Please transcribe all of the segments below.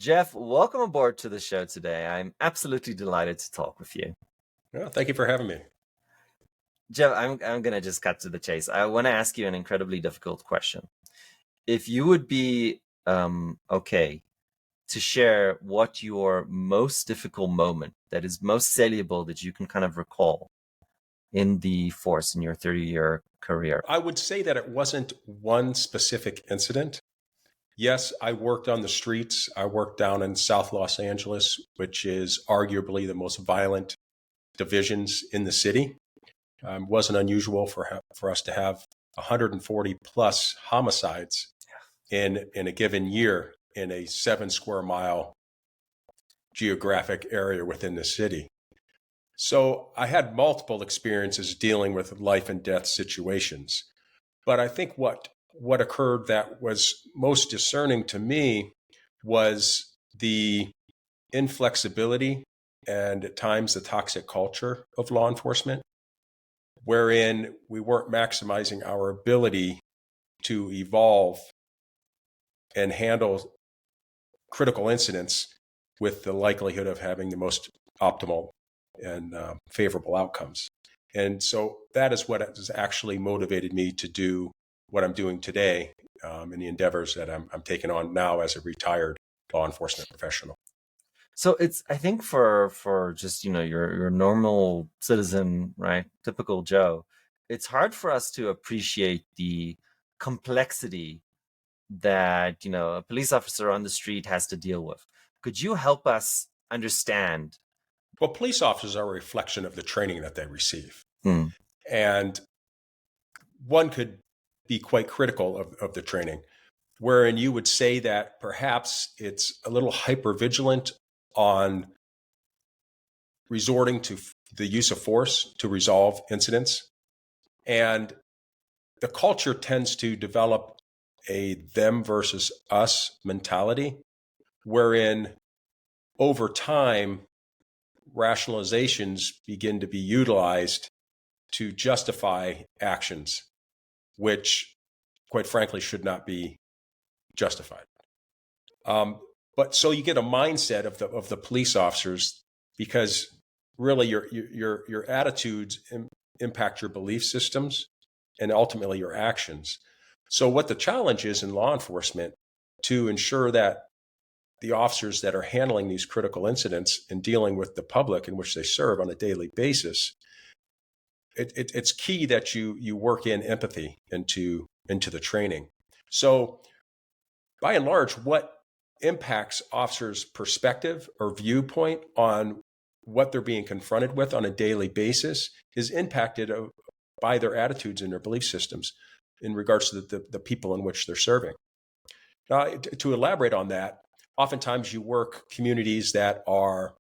Jeff, welcome aboard to the show today. I'm absolutely delighted to talk with you. Well, thank you for having me. Jeff, I'm gonna just cut to the chase. I want to ask you an incredibly difficult question. If you would be okay to share what your most difficult moment that is most saleable that you can kind of recall in the force in your 30-year career. I would say that it wasn't one specific incident. Yes, I worked on the streets. I worked down in South Los Angeles, which is arguably the most violent divisions in the city. Wasn't unusual for us to have 140 plus homicides in a given year in a 7 square mile geographic area within the city. So I had multiple experiences dealing with life and death situations. But I think what occurred that was most discerning to me was the inflexibility and at times the toxic culture of law enforcement, wherein we weren't maximizing our ability to evolve and handle critical incidents with the likelihood of having the most optimal and favorable outcomes. And so that is what has actually motivated me to do what I'm doing today in the endeavors that I'm taking on now as a retired law enforcement professional. So it's, I think for just, your normal citizen, right? Typical Joe, it's hard for us to appreciate the complexity that, a police officer on the street has to deal with. Could you help us understand? Well, police officers are a reflection of the training that they receive. Hmm. And one could be quite critical of the training, wherein you would say that perhaps it's a little hypervigilant on resorting to the use of force to resolve incidents. And the culture tends to develop a them versus us mentality, wherein over time, rationalizations begin to be utilized to justify actions, which, quite frankly, should not be justified. But so you get a mindset of the police officers because really your attitudes impact your belief systems and ultimately your actions. So what the challenge is in law enforcement to ensure that the officers that are handling these critical incidents and dealing with the public in which they serve on a daily basis, it's key that you work in empathy into the training. So by and large, what impacts officers' perspective or viewpoint on what they're being confronted with on a daily basis is impacted by their attitudes and their belief systems in regards to the people in which they're serving. Now, to elaborate on that, oftentimes you work communities that are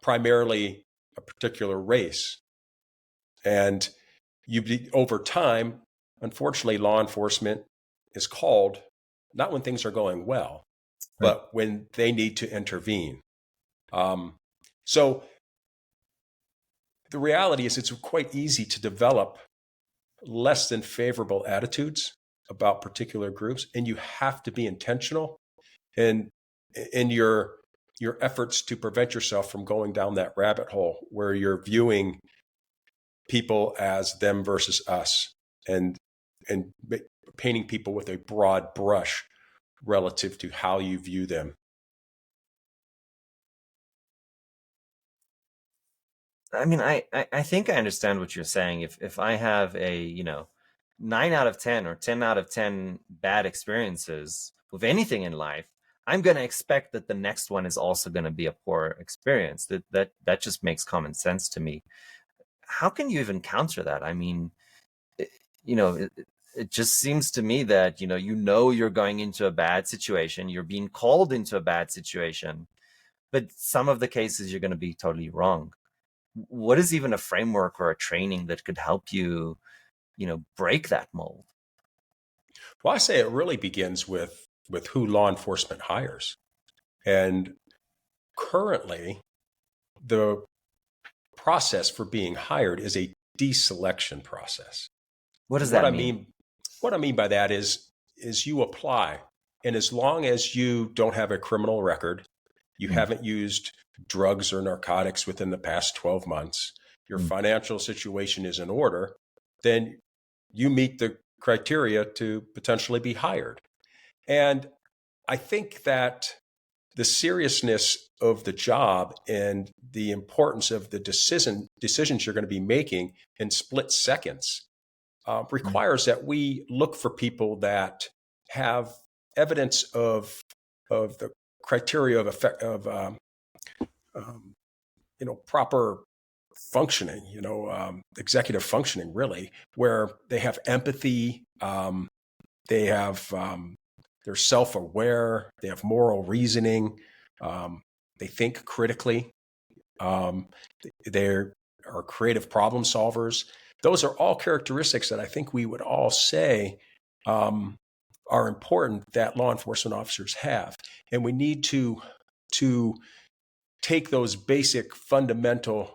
primarily a particular race. And over time, unfortunately, law enforcement is called not when things are going well, but when they need to intervene. So the reality is it's quite easy to develop less than favorable attitudes about particular groups, and you have to be intentional in your efforts to prevent yourself from going down that rabbit hole where you're viewing people as them versus us and painting people with a broad brush relative to how you view them. I mean, I think I understand what you're saying. If I have a, 9 out of 10 or 10 out of 10 bad experiences with anything in life, I'm going to expect that the next one is also going to be a poor experience. That just makes common sense to me. How can you even counter that? I mean, it just seems to me that, you're going into a bad situation, you're being called into a bad situation, but some of the cases you're going to be totally wrong. What is even a framework or a training that could help you, break that mold? Well, I say it really begins with who law enforcement hires. And currently, the process for being hired is a deselection process. What does that mean? What I mean by that is you apply, and as long as you don't have a criminal record, you Mm, haven't used drugs or narcotics within the past 12 months, your mm. financial situation is in order, then you meet the criteria to potentially be hired. And I think that the seriousness of the job and the importance of the decisions you're going to be making in split seconds Mm. requires that we look for people that have evidence of the criteria of effect of um, proper functioning, executive functioning, really, where they have empathy, they have they're self-aware, they have moral reasoning, they think critically, um, they are creative problem solvers. Those are all characteristics that I think we would all say um, are important that law enforcement officers have, and we need to take those basic fundamental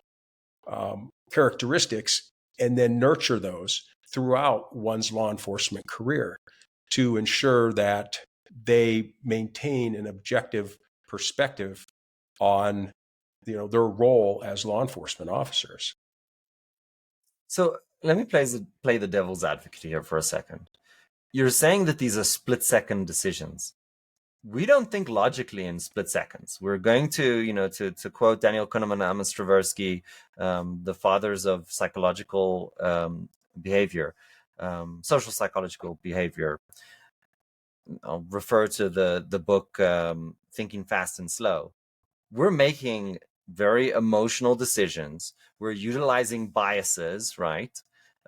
characteristics and then nurture those throughout one's law enforcement career to ensure that they maintain an objective perspective on their role as law enforcement officers. So let me play the devil's advocate here for a second. You're saying that these are split second decisions. We don't think logically in split seconds. We're going to, to quote Daniel Kahneman and Amos Tversky, the fathers of psychological behavior, social psychological behavior. I'll refer to the book Thinking Fast and Slow. We're making very emotional decisions. We're utilizing biases, right?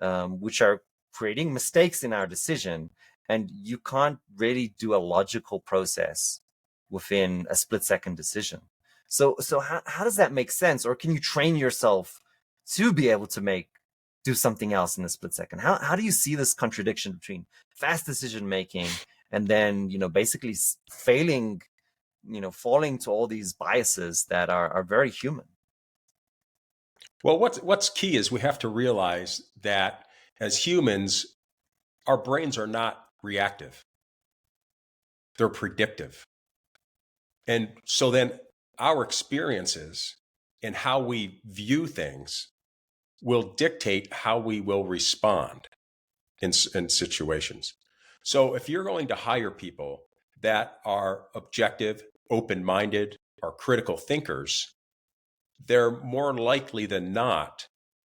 Which are creating mistakes in our decision. And you can't really do a logical process within a split second decision. So how does that make sense? Or can you train yourself to be able to do something else in a split second? How do you see this contradiction between fast decision making and then, basically failing, falling to all these biases that are very human? Well, what's key is we have to realize that as humans, our brains are not reactive; they're predictive. And so then our experiences and how we view things will dictate how we will respond in situations. So if you're going to hire people that are objective, open minded, are critical thinkers, they're more likely than not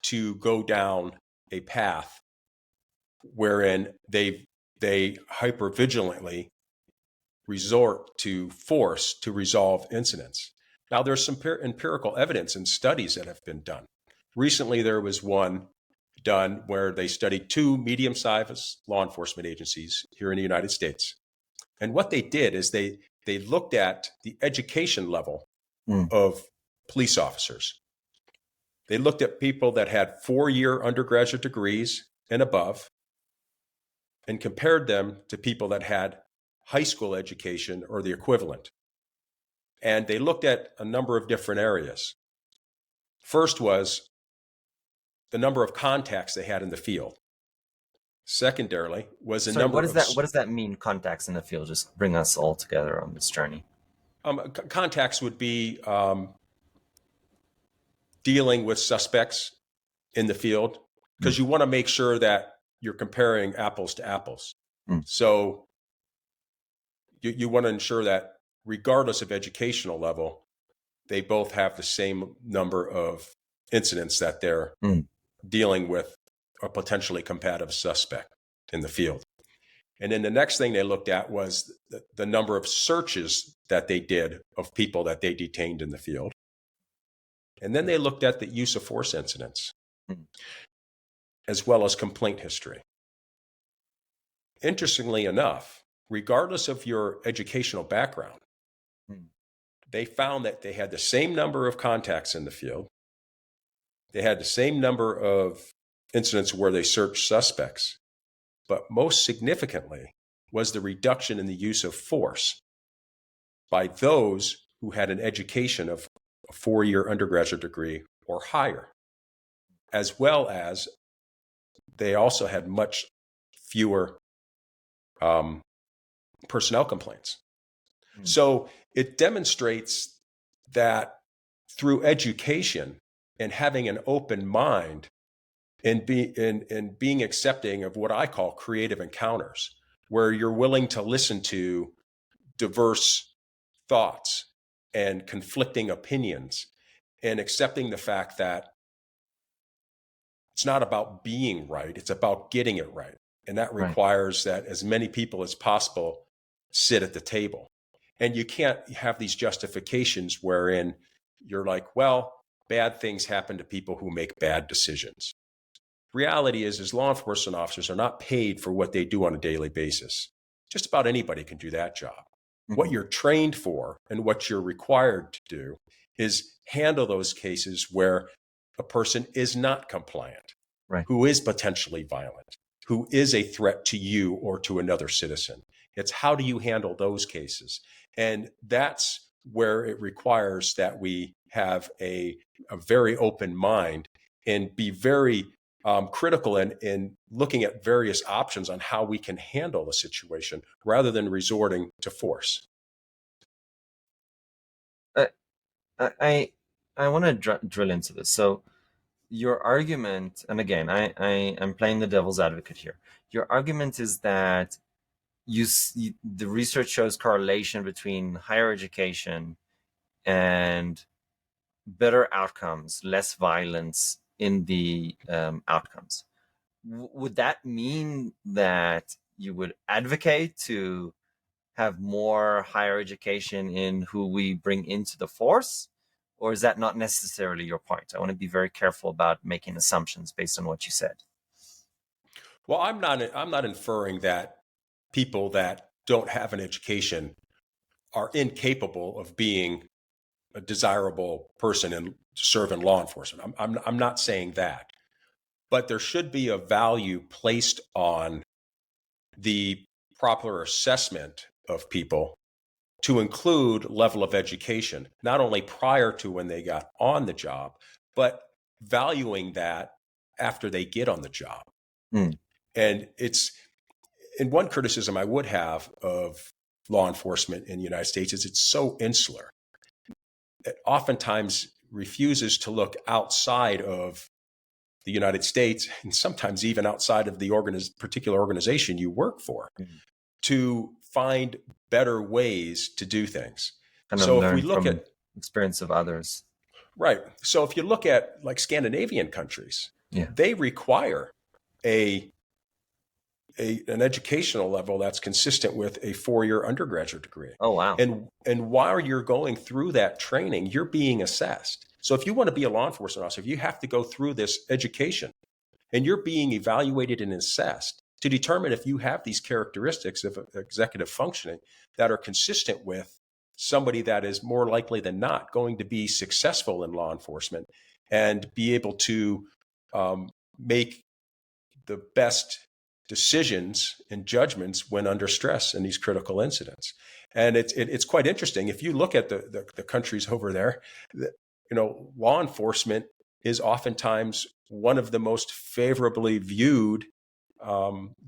to go down a path wherein they hypervigilantly resort to force to resolve incidents. Now, there's some empirical evidence and studies that have been done. Recently, there was one done where they studied two medium-sized law enforcement agencies here in the United States. And what they did is they looked at the education level Mm. of police officers. They looked at people that had 4-year undergraduate degrees and above and compared them to people that had high school education or the equivalent. And they looked at a number of different areas. First was the number of contacts they had in the field. Secondarily was the Sorry, number of what does that mean, contacts in the field? Just bring us all together on this journey. contacts would be dealing with suspects in the field Mm. because you want to make sure that you're comparing apples to apples. Mm. So you want to ensure that regardless of educational level, they both have the same number of incidents that they're Mm. dealing with a potentially combative suspect in the field. And then the next thing they looked at was the number of searches that they did of people that they detained in the field. And then they looked at the use of force incidents Mm. as well as complaint history. Interestingly enough, regardless of your educational background, Mm. they found that they had the same number of contacts in the field. They had the same number of incidents where they searched suspects, but most significantly was the reduction in the use of force by those who had an education of a 4-year undergraduate degree or higher, as well as they also had much fewer personnel complaints. Mm. So it demonstrates that through education and having an open mind and being accepting of what I call creative encounters, where you're willing to listen to diverse thoughts and conflicting opinions and accepting the fact that it's not about being right, it's about getting it right. And that Right. requires that as many people as possible sit at the table. And you can't have these justifications wherein you're like, well, bad things happen to people who make bad decisions. Reality is law enforcement officers are not paid for what they do on a daily basis. Just about anybody can do that job. What Hmm. you're trained for and what you're required to do is handle those cases where a person is not compliant, Right. who is potentially violent, who is a threat to you or to another citizen. It's how do you handle those cases? And that's where it requires that we have a very open mind and be very critical in looking at various options on how we can handle a situation rather than resorting to force. I I, I want to drill into this. So your argument, and again, I am playing the devil's advocate here. Your argument is that the research shows correlation between higher education and better outcomes, less violence in the outcomes. Would that mean that you would advocate to have more higher education in who we bring into the force? Or is that not necessarily your point? I want to be very careful about making assumptions based on what you said. Well, I'm not inferring that people that don't have an education are incapable of being a desirable person and serve in law enforcement. I'm not saying that, but there should be a value placed on the proper assessment of people to include level of education, not only prior to when they got on the job, but valuing that after they get on the job. Mm, And it's and one criticism I would have of law enforcement in the United States is it's so insular. It oftentimes refuses to look outside of the United States and sometimes even outside of the particular organization you work for mm. to find better ways to do things. Kind of So if we learn look from at experience of others. right, so if you look at like Scandinavian countries, Yeah. they require a an educational level that's consistent with a 4-year undergraduate degree. Oh, wow. And while you're going through that training, you're being assessed. So if you want to be a law enforcement officer, you have to go through this education and you're being evaluated and assessed to determine if you have these characteristics of executive functioning that are consistent with somebody that is more likely than not going to be successful in law enforcement and be able to make the best decisions and judgments when under stress in these critical incidents. And it's quite interesting. If you look at the countries over there, law enforcement is oftentimes one of the most favorably viewed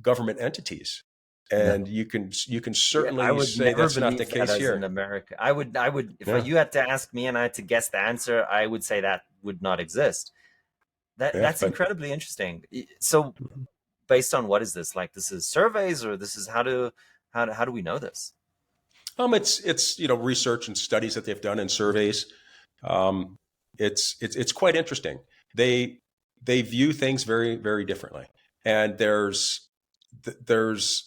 government entities. Yeah. And you can Yeah, I certainly would say never that's not the believe that case as in here. America. I would, if Yeah, you had to ask me and I had to guess the answer, I would say that would not exist. yeah, That's but incredibly interesting. So, based on what is this? Like, this is surveys, or this is how do we know this? it's research and studies that they've done and surveys. Um, it's quite interesting. They they view things very very differently, and there's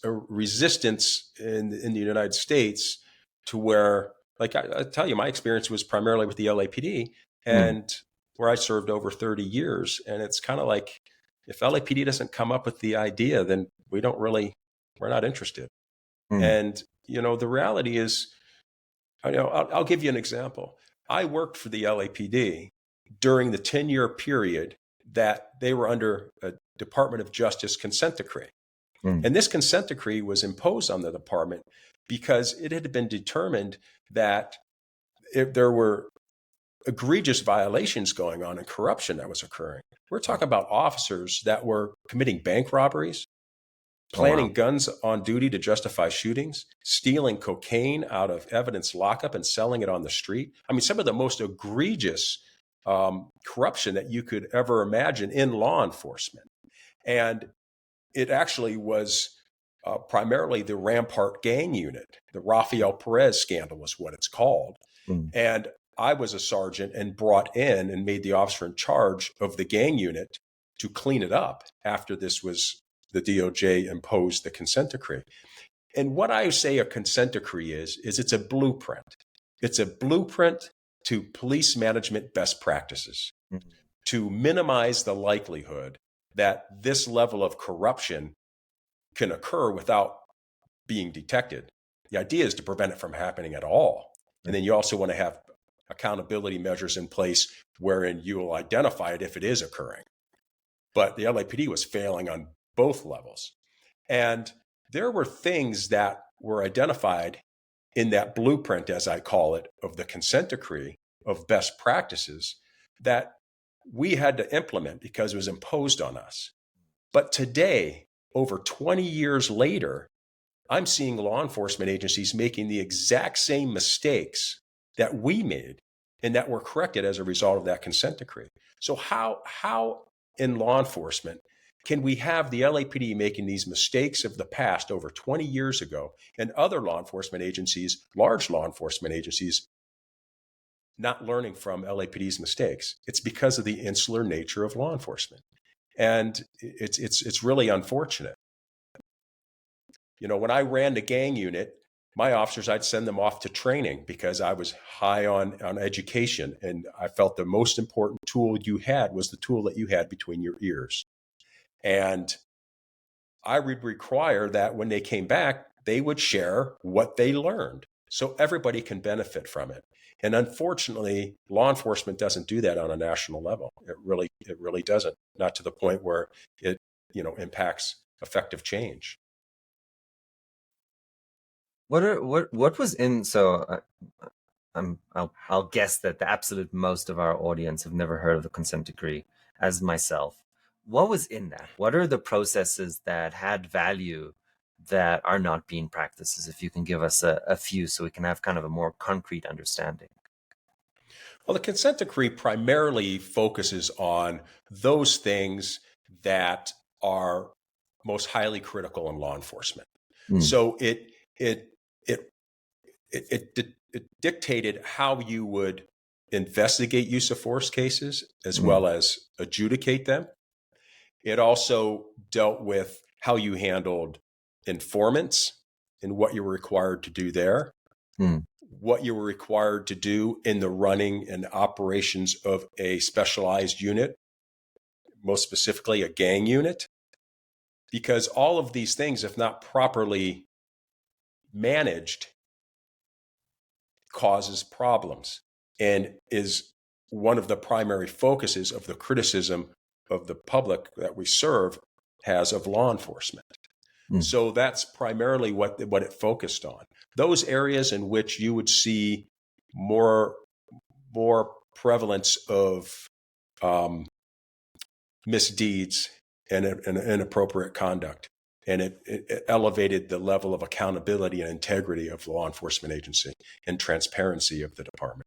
a resistance in the United States to where, like I tell you, my experience was primarily with the LAPD, Mm, and where I served over 30 years, and it's kind of like if LAPD doesn't come up with the idea, then we're not interested. mm, And the reality is, I'll give you an example. I worked for the LAPD during the 10-year period that they were under a Department of Justice consent decree. mm. And this consent decree was imposed on the department because it had been determined that if there were egregious violations going on and corruption that was occurring. We're talking about officers that were committing bank robberies, Oh wow. planning guns on duty to justify shootings, stealing cocaine out of evidence lockup and selling it on the street. I mean, some of the most egregious corruption that you could ever imagine in law enforcement. And it actually was primarily the Rampart gang unit. The Rafael Perez scandal was what it's called. Mm. And I was a sergeant and brought in and made the officer in charge of the gang unit to clean it up after this was the DOJ imposed the consent decree. And what I say a consent decree is it's a blueprint. It's a blueprint to police management best practices Mm. to minimize the likelihood that this level of corruption can occur without being detected. The idea is to prevent it from happening at all. And then you also want to have accountability measures in place wherein you will identify it if it is occurring. But the LAPD was failing on both levels. And there were things that were identified in that blueprint, as I call it, of the consent decree of best practices that we had to implement because it was imposed on us. But today, over 20 years later, I'm seeing law enforcement agencies making the exact same mistakes that we made and that were corrected as a result of that consent decree. So how in law enforcement can we have the LAPD making these mistakes of the past over 20 years ago and other law enforcement agencies, large law enforcement agencies, not learning from LAPD's mistakes? It's because of the insular nature of law enforcement. And it's really unfortunate. You know, when I ran the gang unit, my officers, I'd send them off to training because I was high on education. And I felt the most important tool you had was the tool that you had between your ears. And I would require that when they came back, they would share what they learned so everybody can benefit from it. And unfortunately, law enforcement doesn't do that on a national level. It really doesn't. Not to the point where it, impacts effective change. What was in so I'll guess that the absolute most of our audience have never heard of the consent decree, as myself. What was in that? What are the processes that had value that are not being practiced? If you can give us a few so we can have kind of a more concrete understanding. Well, the consent decree primarily focuses on those things that are most highly critical in law enforcement. Mm. So it it it dictated how you would investigate use of force cases as Mm. well as adjudicate them. It also dealt with how you handled informants and what you were required to do there, Mm. what you were required to do in the running and operations of a specialized unit, most specifically a gang unit, because all of these things, if not properly managed, causes problems and is one of the primary focuses of the criticism of the public that we serve has of law enforcement. Mm. So that's primarily what it focused on. Those areas in which you would see more prevalence of misdeeds and inappropriate conduct. And it elevated the level of accountability and integrity of the law enforcement agency and transparency of the department.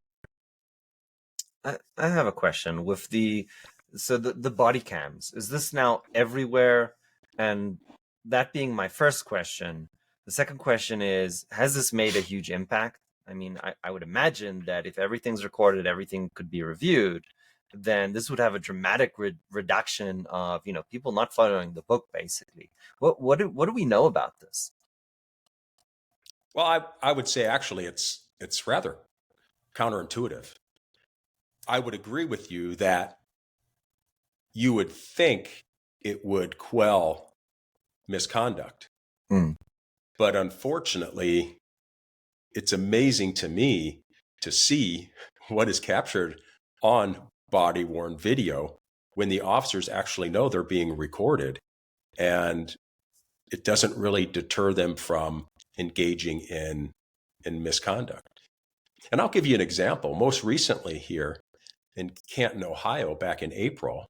I have a question with the body cams. Is this now everywhere? And that being my first question, the second question is, has this made a huge impact? I mean, I would imagine that if everything's recorded, everything could be reviewed, then this would have a dramatic reduction of, people not following the book, basically. What do we know about this? Well, I would say actually it's rather counterintuitive. I would agree with you that you would think it would quell misconduct. Mm. But unfortunately, it's amazing to me to see what is captured on body worn video when the officers actually know they're being recorded. And it doesn't really deter them from engaging in misconduct. And I'll give you an example. Most recently here in Canton, Ohio, back in April,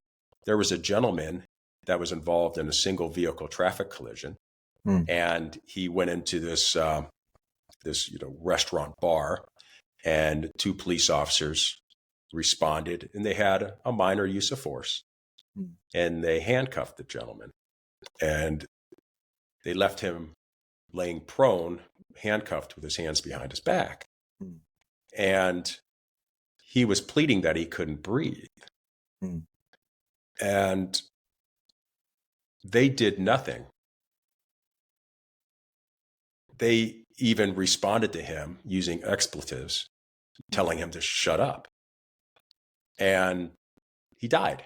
there was a gentleman that was involved in a single vehicle traffic collision. Mm. and he went into this restaurant bar, and two police officers responded, and they had a minor use of force, Mm. and they handcuffed the gentleman, and they left him laying prone, handcuffed with his hands behind his back. Mm. And he was pleading that he couldn't breathe. Mm. And they did nothing. They even responded to him using expletives, telling him to shut up. And he died.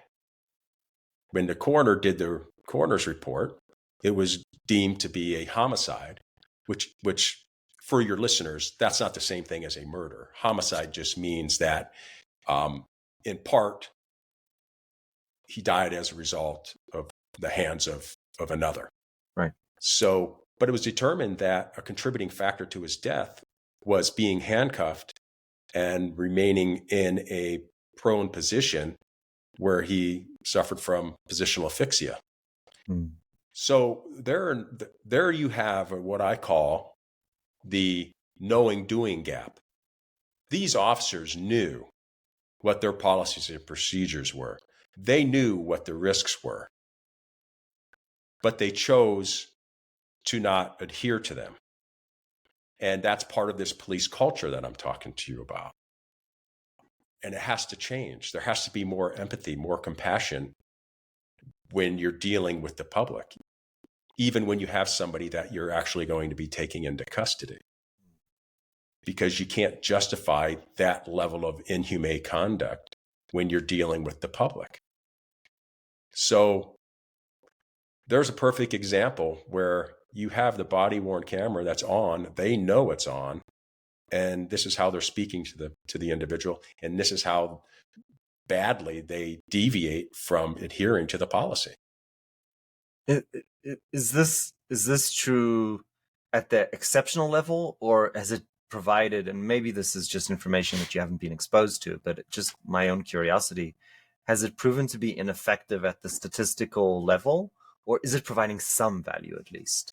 When the coroner did the coroner's report, it was deemed to be a homicide, which for your listeners, that's not the same thing as a murder. Homicide just means that, in part, he died as a result of the hands of another. Right. So, but it was determined that a contributing factor to his death was being handcuffed and remaining in a prone position where he suffered from positional asphyxia. Mm. So there you have what I call the knowing doing gap. These officers knew what their policies and procedures were. They knew what the risks were, but they chose to not adhere to them. And that's part of this police culture that I'm talking to you about. And it has to change. There has to be more empathy, more compassion when you're dealing with the public, even when you have somebody that you're actually going to be taking into custody. Because you can't justify that level of inhumane conduct when you're dealing with the public. So there's a perfect example where you have the body-worn camera that's on, they know it's on, and this is how they're speaking to the individual, and this is how badly they deviate from adhering to the policy. Is this true at the exceptional level, or has it provided, and maybe this is just information that you haven't been exposed to, but just my own curiosity, has it proven to be ineffective at the statistical level, or is it providing some value at least?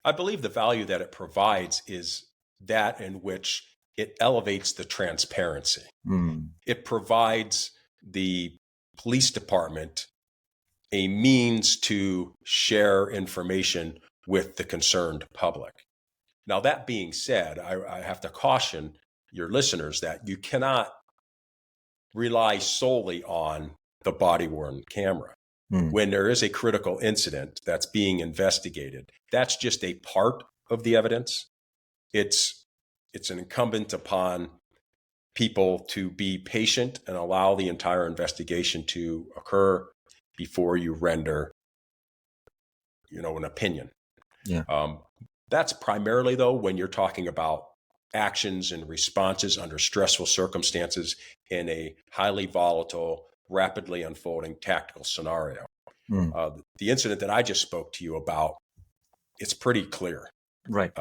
I believe the value that it provides is that in which it elevates the transparency. Mm. It provides the police department a means to share information with the concerned public. Now, that being said, I have to caution your listeners that you cannot rely solely on the body-worn camera. Mm. When there is a critical incident that's being investigated, that's just a part of the evidence. It's an incumbent upon people to be patient and allow the entire investigation to occur before you render, an opinion. Yeah. That's primarily, though, when you're talking about actions and responses under stressful circumstances in a highly volatile, rapidly unfolding tactical scenario. Mm. The incident that I just spoke to you about, it's pretty clear, Right.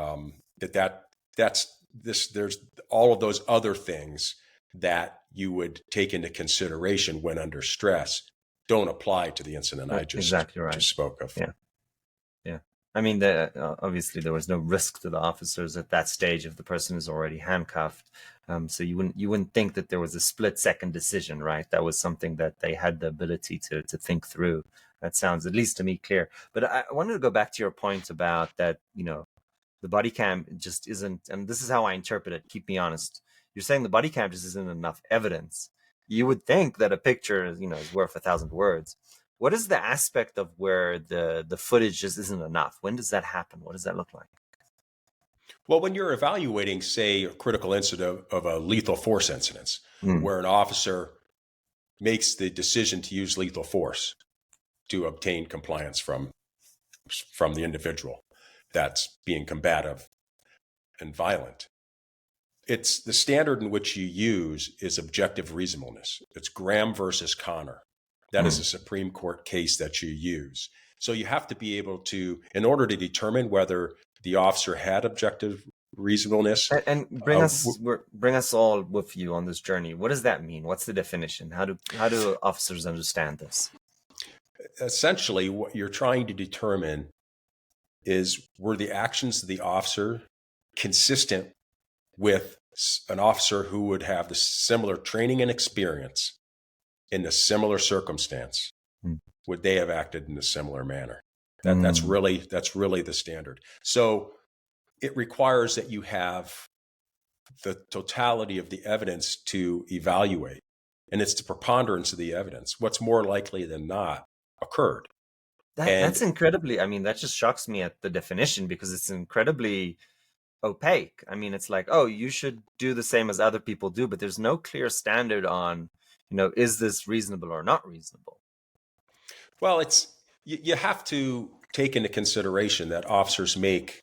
There's all of those other things that you would take into consideration when under stress don't apply to the incident I just Exactly right. just spoke of. Yeah. Yeah. I mean, obviously there was no risk to the officers at that stage if the person is already handcuffed. So you wouldn't think that there was a split-second decision, right? That was something that they had the ability to think through. That sounds, at least to me, clear. But I wanted to go back to your point about that, the body cam just isn't, and this is how I interpret it, keep me honest. You're saying the body cam just isn't enough evidence. You would think that a picture, is worth 1,000 words. What is the aspect of where the footage just isn't enough? When does that happen? What does that look like? Well, when you're evaluating, say, a critical incident of a lethal force incident, where an officer makes the decision to use lethal force to obtain compliance from the individual that's being combative and violent, it's the standard in which you use is objective reasonableness. It's Graham versus Connor. That is a Supreme Court case that you use. So you have to be able to, in order to determine whether the officer had objective reasonableness. And bring us all with you on this journey. What does that mean? What's the definition? How do officers understand this? Essentially, what you're trying to determine is, were the actions of the officer consistent with an officer who would have the similar training and experience in a similar circumstance? Mm. Would they have acted in a similar manner? That's Mm. really the standard. So it requires that you have the totality of the evidence to evaluate, and it's the preponderance of the evidence. What's more likely than not occurred. That's And incredibly, I mean, that just shocks me at the definition because it's incredibly opaque. I mean, it's like, oh, you should do the same as other people do, but there's no clear standard on, is this reasonable or not reasonable? well, you have to take into consideration that officers make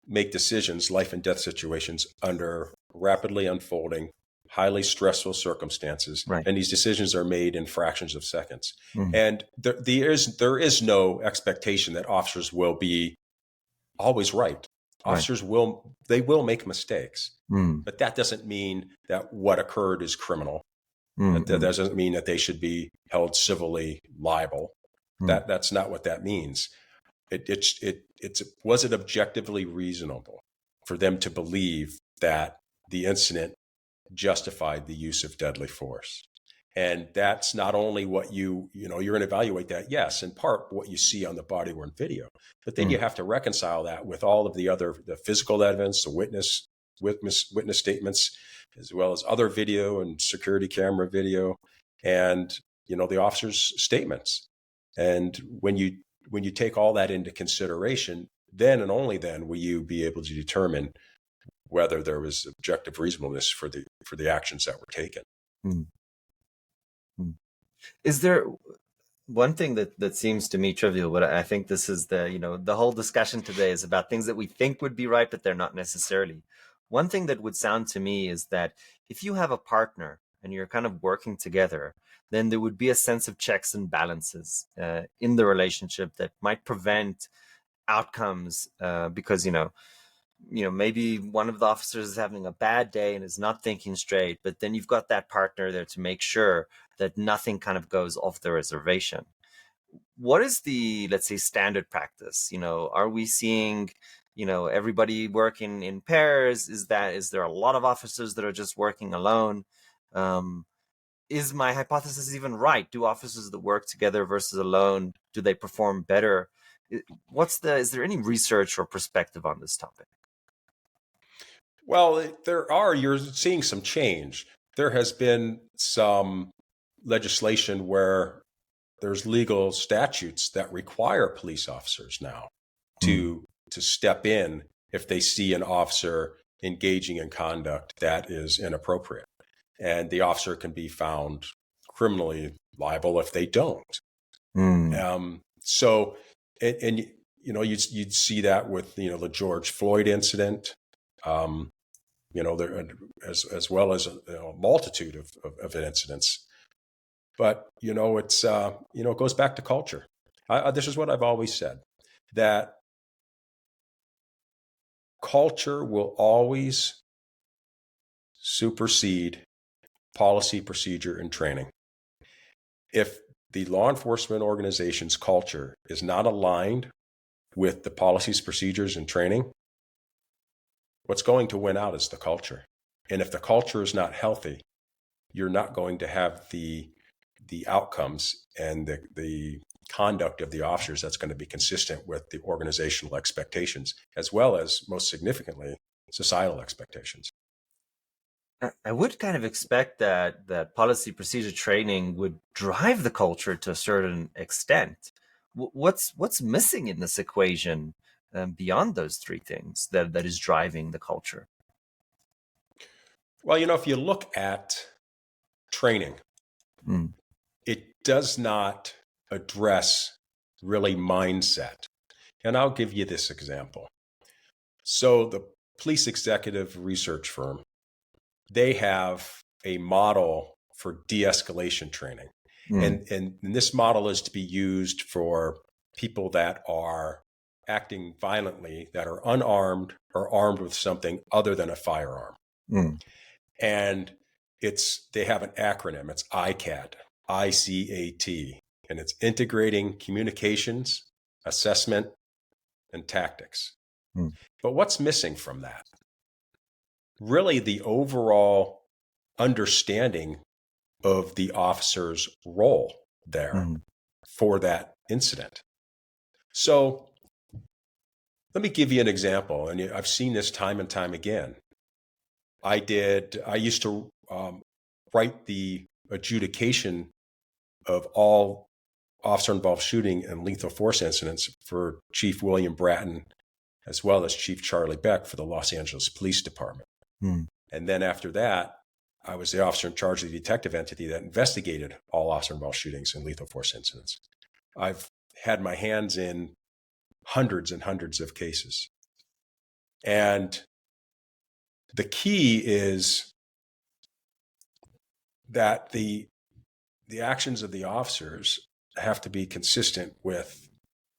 decisions, life and death situations, under rapidly unfolding, highly stressful circumstances, Right. and these decisions are made in fractions of seconds. Mm. And there is no expectation that officers will be always right. Right. Officers will make mistakes, Mm. but that doesn't mean that what occurred is criminal. Mm. That Mm. doesn't mean that they should be held civilly liable. Mm. That's not what that means. Was it objectively reasonable for them to believe that the incident justified the use of deadly force? And that's not only what you're going to evaluate that, yes, in part what you see on the body worn video, but then you Mm. have to reconcile that with all of the physical evidence, the witness statements, as well as other video and security camera video, and the officer's statements. And when you take all that into consideration, then and only then will you be able to determine whether there was objective reasonableness for the actions that were taken. Mm. Mm. Is there one thing that seems to me trivial, but I think this is the whole discussion today is about things that we think would be right, but they're not necessarily. One thing that would sound to me is that if you have a partner and you're kind of working together, then there would be a sense of checks and balances in the relationship that might prevent outcomes because maybe one of the officers is having a bad day and is not thinking straight, but then you've got that partner there to make sure that nothing kind of goes off the reservation. What is the, let's say, standard practice? Are we seeing, everybody working in pairs? Is there a lot of officers that are just working alone? Um, is my hypothesis even right? Do officers that work together versus alone, do they perform better? Is there any research or perspective on this topic? Well, you're seeing some change. There has been some legislation where there's legal statutes that require police officers now Mm. to step in if they see an officer engaging in conduct that is inappropriate. And the officer can be found criminally liable if they don't. Mm. So, and you'd see that with the George Floyd incident. There as well as a multitude of incidents. But it goes back to culture. This is what I've always said, that culture will always supersede policy, procedure, and training. If the law enforcement organization's culture is not aligned with the policies, procedures, and training, what's going to win out is the culture. And if the culture is not healthy, you're not going to have the outcomes and the conduct of the officers that's going to be consistent with the organizational expectations, as well as, most significantly, societal expectations. I would kind of expect that policy procedure training would drive the culture to a certain extent. What's missing in this equation beyond those three things that is driving the culture? Well, if you look at training, Mm. it does not address really mindset. And I'll give you this example. So the police executive research firm, they have a model for de-escalation training. Mm. And this model is to be used for people that are acting violently, that are unarmed or armed with something other than a firearm. Mm. And they have an acronym. It's ICAT, ICAT, and it's integrating communications, assessment, and tactics. Mm. But what's missing from that? Really, the overall understanding of the officer's role there Mm. for that incident. So let me give you an example, and I've seen this time and time again. I used to write the adjudication of all officer involved shooting and lethal force incidents for Chief William Bratton, as well as Chief Charlie Beck for the Los Angeles Police Department. Mm. And then after that, I was the officer in charge of the detective entity that investigated all officer involved shootings and lethal force incidents. I've had my hands in hundreds and hundreds of cases. And the key is that the actions of the officers have to be consistent with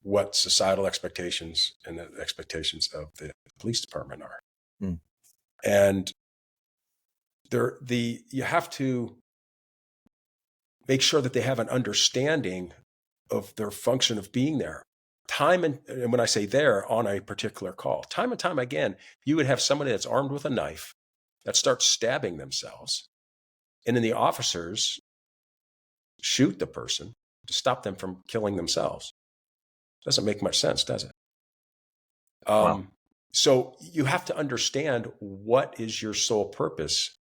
what societal expectations and the expectations of the police department are. Mm. And you have to make sure that they have an understanding of their function of being there. And when I say there, on a particular call, time and time again, you would have somebody that's armed with a knife that starts stabbing themselves. And then the officers shoot the person to stop them from killing themselves. Doesn't make much sense, does it? Wow. So you have to understand what is your sole purpose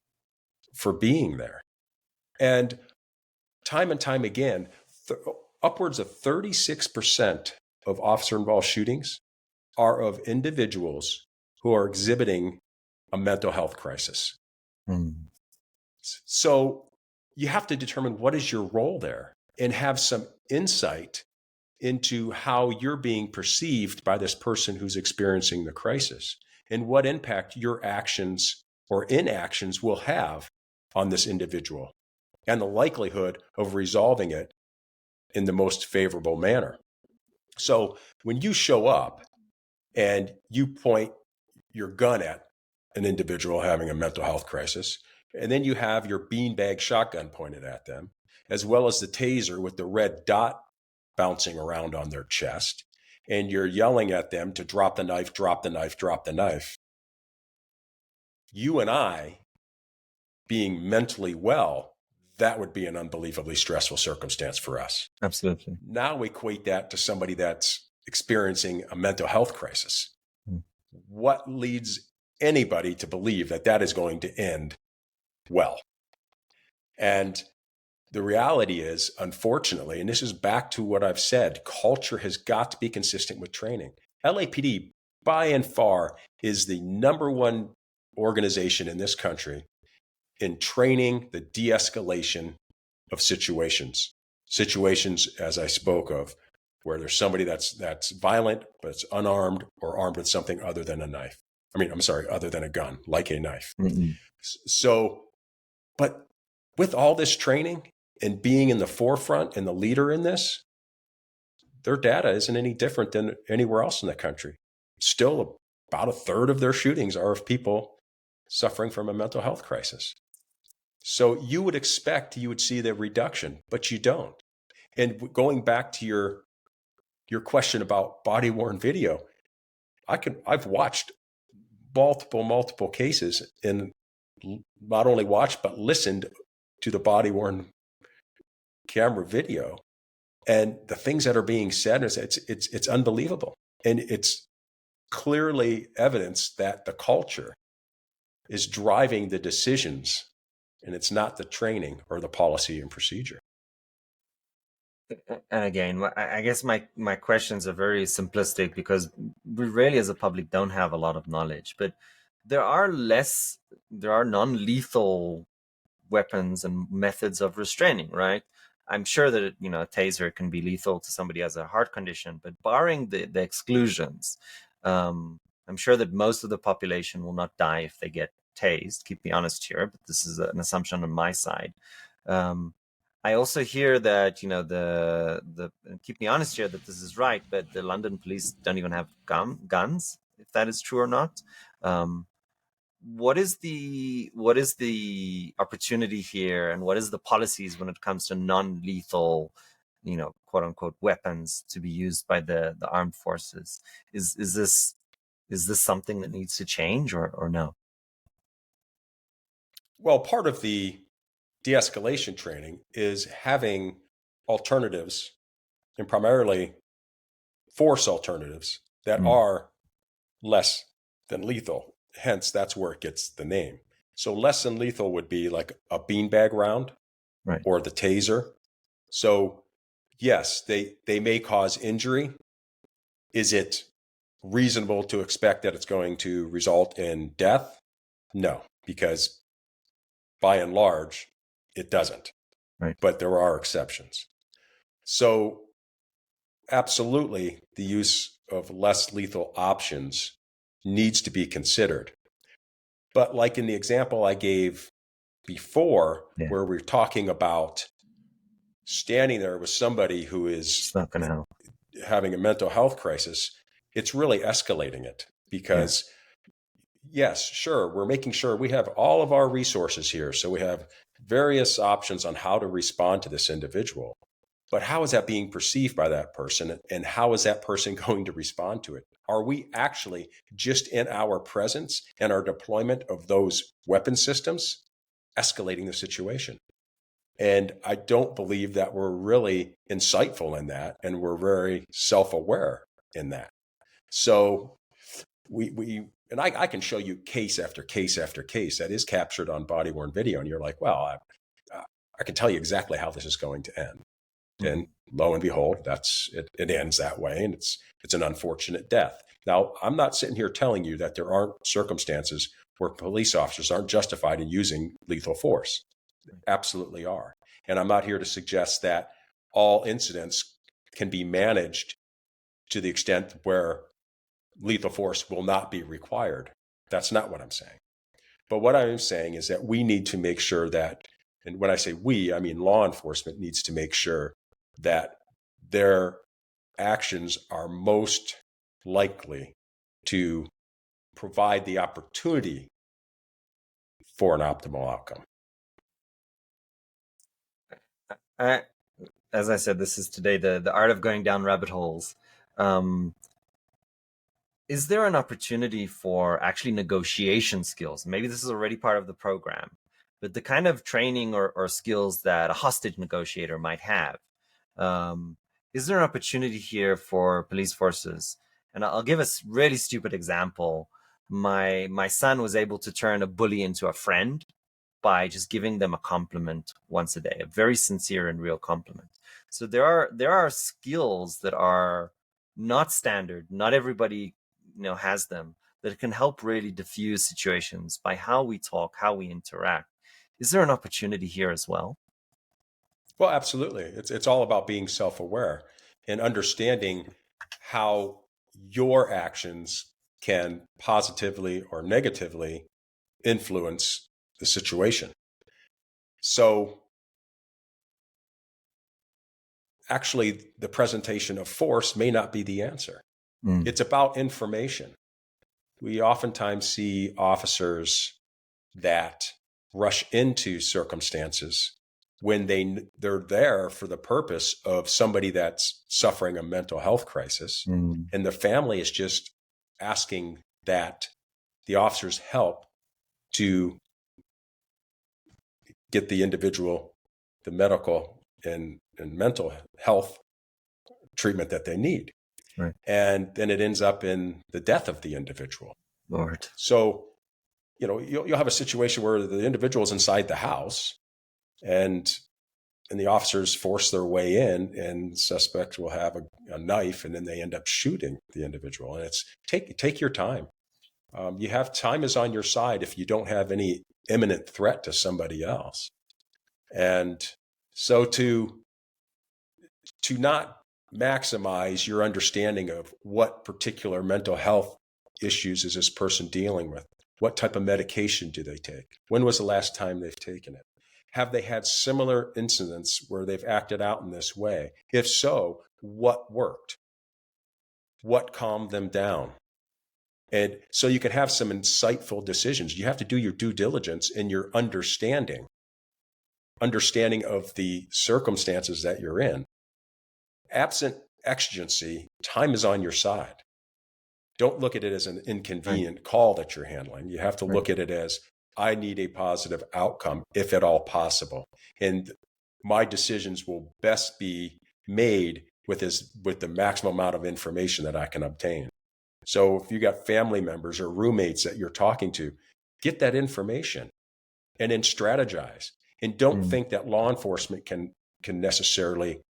for being there. And time again, upwards of 36% of officer-involved shootings are of individuals who are exhibiting a mental health crisis. Mm. So you have to determine what is your role there and have some insight into how you're being perceived by this person who's experiencing the crisis and what impact your actions or inactions will have on this individual and the likelihood of resolving it in the most favorable manner. So when you show up and you point your gun at an individual having a mental health crisis, and then you have your beanbag shotgun pointed at them, as well as the taser with the red dot bouncing around on their chest, and you're yelling at them to drop the knife, drop the knife, drop the knife. You and I, being mentally well, that would be an unbelievably stressful circumstance for us. Absolutely. Now equate that to somebody that's experiencing a mental health crisis. Mm. What leads anybody to believe that that is going to end well? And the reality is, unfortunately, and this is back to what I've said, culture has got to be consistent with training. LAPD, by and far, is the number one organization in this country in training the de-escalation of situations. Situations, as I spoke of, where there's somebody that's violent, but it's unarmed or armed with something other than a knife. Other than a gun, like a knife. Mm-mm. So, but with all this training and being in the forefront and the leader in this, their data isn't any different than anywhere else in the country. Still, about a third of their shootings are of people suffering from a mental health crisis. So you would expect you would see the reduction, but you don't. And going back to your question about body worn video, I've watched multiple cases and not only watched but listened to the body worn camera video, and the things that are being said, it's unbelievable, and it's clearly evidence that the culture is driving the decisions, and it's not the training or the policy and procedure. And again, I guess my questions are very simplistic because we really, as a public, don't have a lot of knowledge. But there are non-lethal weapons and methods of restraining, right? I'm sure that a taser can be lethal to somebody who has a heart condition, but barring the exclusions, I'm sure that most of the population will not die if they get tased. Keep me honest here, but this is an assumption on my side. I also hear that the keep me honest here that this is right, but the London police don't even have guns, if that is true or not. What is the opportunity here, and what is the policies when it comes to non-lethal, quote unquote weapons to be used by the armed forces. Is this something that needs to change, or no? Well, part of the de-escalation training is having alternatives, and primarily force alternatives that Mm, are less than lethal. Hence, that's where it gets the name. So less than lethal would be like a beanbag round right. or the taser. So yes, they may cause injury. Is it reasonable to expect that it's going to result in death? No, because by and large, it doesn't. Right. But there are exceptions. So absolutely, the use of less lethal options needs to be considered. But like in the example I gave before, Yeah. where we're talking about standing there with somebody who is It's not going to help. having a mental health crisis, it's really escalating it Yeah. because, yes, sure, we're making sure we have all of our resources here. So we have various options on how to respond to this individual. But how is that being perceived by that person? And how is that person going to respond to it? Are we actually just in our presence and our deployment of those weapon systems escalating the situation? And I don't believe that we're really insightful in that. And we're very self-aware in that. So and I can show you case after case after case that is captured on body worn video. And you're like, well, I can tell you exactly how this is going to end. Mhm. And lo and behold, it ends that way, and it's an unfortunate death. Now, I'm not sitting here telling you that there aren't circumstances where police officers aren't justified in using lethal force. Absolutely are. And I'm not here to suggest that all incidents can be managed to the extent where lethal force will not be required. That's not what I'm saying. But what I'm saying is that we need to make sure that, and when I say we, I mean law enforcement needs to make sure that their actions are most likely to provide the opportunity for an optimal outcome. I, as I said, this is today the art of going down rabbit holes. Um, is there an opportunity for actually negotiation skills? Maybe this is already part of the program, but the kind of training or skills that a hostage negotiator might have. Um, is there an opportunity here for police forces? And I'll give a really stupid example. My son was able to turn a bully into a friend by just giving them a compliment once a day, a very sincere and real compliment. So there are skills that are not standard. Not everybody has them, that can help really diffuse situations by how we talk, how we interact. Is there an opportunity here as well? Well, absolutely. It's all about being self-aware and understanding how your actions can positively or negatively influence the situation. So actually, the presentation of force may not be the answer. Mm, It's about information. We oftentimes see officers that rush into circumstances when they're there for the purpose of somebody that's suffering a mental health crisis, mm, and the family is just asking that the officers help to get the individual the medical and mental health treatment that they need. right. And then it ends up in the death of the individual. Lord. So, you'll have a situation where the individual is inside the house and the officers force their way in, and suspects will have a knife, and then they end up shooting the individual. And it's take your time. You have time is on your side if you don't have any imminent threat to somebody else. And so to not maximize your understanding of what particular mental health issues is this person dealing with, what type of medication do they take, when was the last time they've taken it, have they had similar incidents where they've acted out in this way, if so, what worked, what calmed them down. And so you can have some insightful decisions. You have to do your due diligence in your understanding of the circumstances that you're in. absent exigency, time is on your side. Don't look at it as an Right. inconvenient call that you're handling. You have to Right. look at it as, I need a positive outcome, if at all possible. And my decisions will best be made with the maximum amount of information that I can obtain. So if you got family members or roommates that you're talking to, get that information and then strategize. And don't Mm. think that law enforcement can necessarily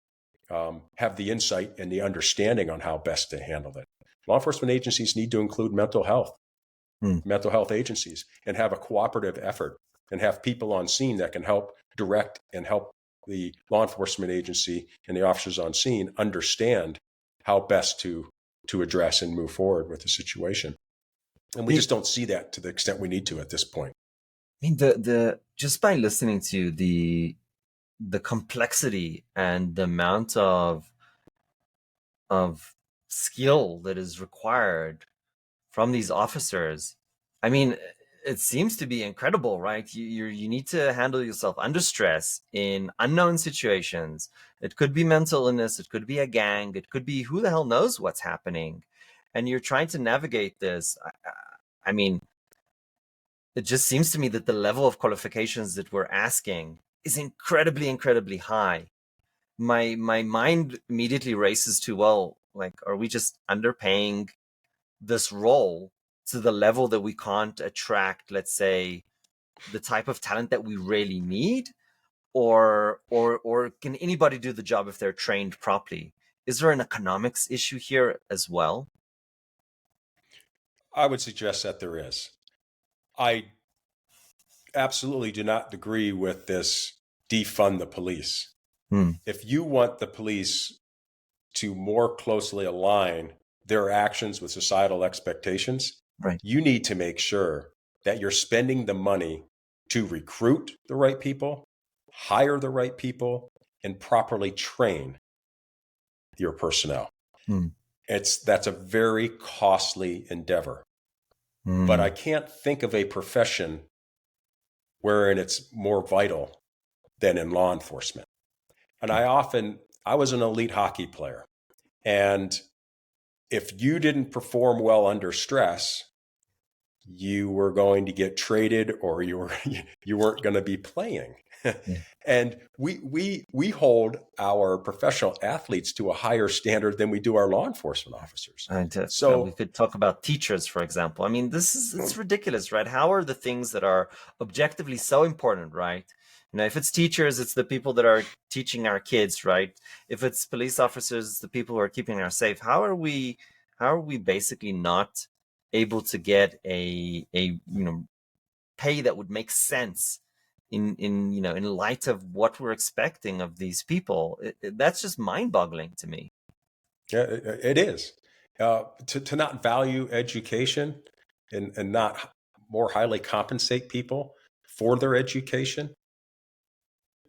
have the insight and the understanding on how best to handle it. Law enforcement agencies need to include Mm. mental health agencies, and have a cooperative effort, and have people on scene that can help direct and help the law enforcement agency and the officers on scene understand how best to address and move forward with the situation. And we just don't see that to the extent we need to at this point. I mean, the just by listening to the complexity and the amount of skill that is required from these officers, I mean, it seems to be incredible, right? You need to handle yourself under stress in unknown situations. It could be mental illness, it could be a gang, it could be who the hell knows what's happening, and you're trying to navigate this. I mean, it just seems to me that the level of qualifications that we're asking is incredibly, incredibly high. My mind immediately races to, well, like, are we just underpaying this role to the level that we can't attract, let's say, the type of talent that we really need? Or can anybody do the job if they're trained properly? Is there an economics issue here as well? I would suggest that there is. I absolutely do not agree with this defund the police. Hmm. If you want the police to more closely align their actions with societal expectations, Right. you need to make sure that you're spending the money to recruit the right people, hire the right people, and properly train your personnel. Hmm. That's a very costly endeavor. But I Hmm. can't think of a profession wherein it's more vital than in law enforcement. And I was an elite hockey player. And if you didn't perform well under stress, you were going to get traded, or you weren't going to be playing. Yeah. And we hold our professional athletes to a higher standard than we do our law enforcement officers. And we So could talk about teachers, for example. I mean, it's ridiculous, right? How are the things that are objectively so important, right? You know, if it's teachers, it's the people that are teaching our kids, right? If it's police officers, it's the people who are keeping us safe. How are we basically not able to get a pay that would make sense in light of what we're expecting of these people? That's just mind-boggling to me. yeah, it is. To not value education, and not more highly compensate people for their education.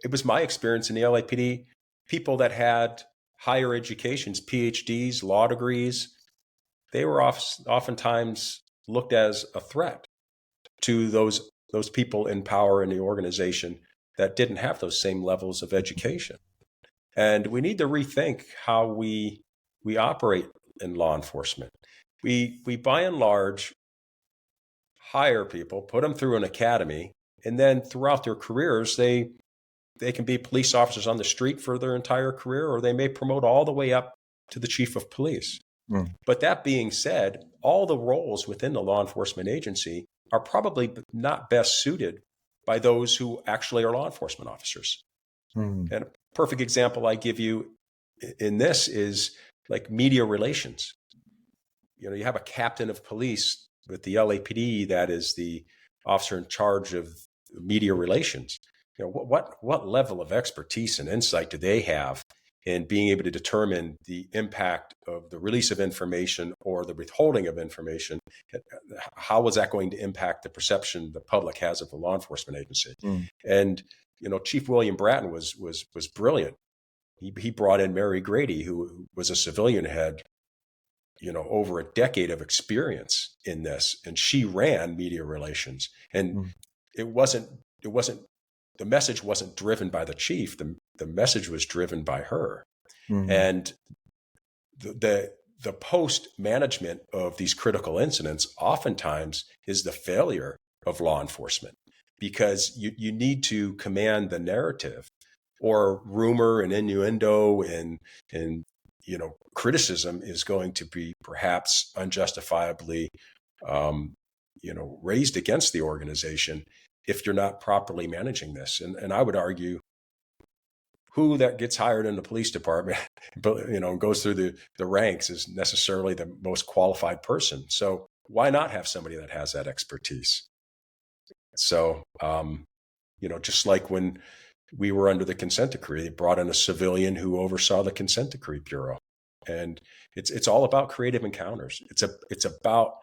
It was my experience in the LAPD, people that had higher educations, PhDs, law degrees, they were oftentimes looked as a threat to those people in power in the organization that didn't have those same levels of education. And we need to rethink how we operate in law enforcement. We by and large hire people, put them through an academy, and then throughout their careers, they can be police officers on the street for their entire career, or they may promote all the way up to the chief of police. Mm. But that being said, all the roles within the law enforcement agency are probably not best suited by those who actually are law enforcement officers. Mm. And a perfect example I give you in this is like media relations. You know, you have a captain of police with the LAPD that is the officer in charge of media relations. You know, what level of expertise and insight do they have in being able to determine the impact of the release of information or the withholding of information? How is that going to impact the perception the public has of the law enforcement agency? Mm. And Chief William Bratton was brilliant. He brought in Mary Grady, who was a civilian head, over a decade of experience in this, and she ran media relations. And Mm. it wasn't the message wasn't driven by the chief. The message was driven by her. Mm-hmm. And the post management of these critical incidents oftentimes is the failure of law enforcement, because you need to command the narrative, or rumor and innuendo and criticism is going to be perhaps unjustifiably raised against the organization if you're not properly managing this. And I would argue who that gets hired in the police department, but goes through the ranks, is necessarily the most qualified person. So why not have somebody that has that expertise? So just like when we were under the consent decree, they brought in a civilian who oversaw the consent decree bureau, and it's all about creative encounters. It's about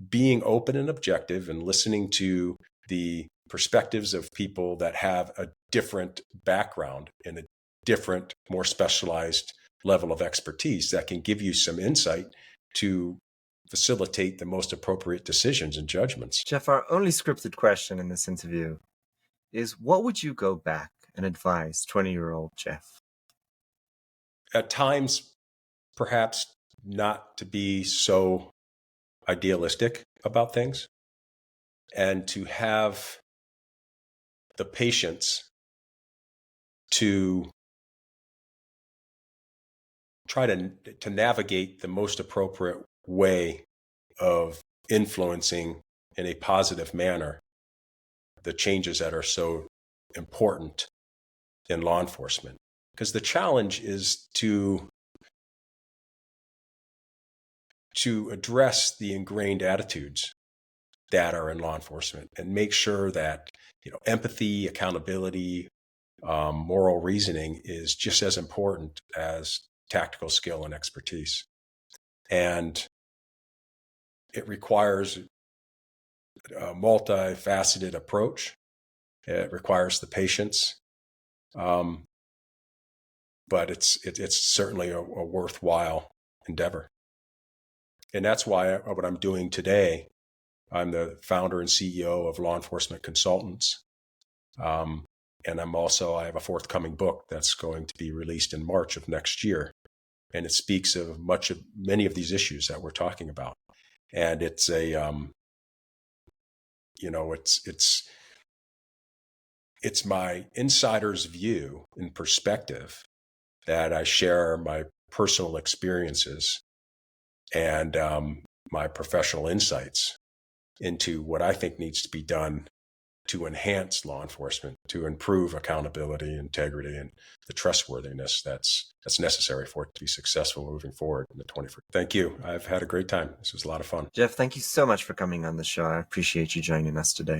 being open and objective and listening to the perspectives of people that have a different background and a different, more specialized level of expertise that can give you some insight to facilitate the most appropriate decisions and judgments. Jeff, our only scripted question in this interview is, what would you go back and advise 20-year-old Jeff? At times, perhaps not to be so idealistic about things, and to have the patience to try to navigate the most appropriate way of influencing in a positive manner the changes that are so important in law enforcement. Because the challenge is to address the ingrained attitudes that are in law enforcement and make sure that empathy, accountability, moral reasoning is just as important as tactical skill and expertise. And it requires a multifaceted approach. It requires the patience, but it's certainly a worthwhile endeavor. And that's why what I'm doing today, I'm the founder and CEO of Law Enforcement Consultants. And I have a forthcoming book that's going to be released in March of next year. And it speaks of many of these issues that we're talking about. And it's it's my insider's view and perspective that I share my personal experiences and my professional insights into what I think needs to be done to enhance law enforcement, to improve accountability, integrity, and the trustworthiness that's necessary for it to be successful moving forward in the 21st. Thank you. I've had a great time. This was a lot of fun. Jeff, thank you so much for coming on the show. I appreciate you joining us today.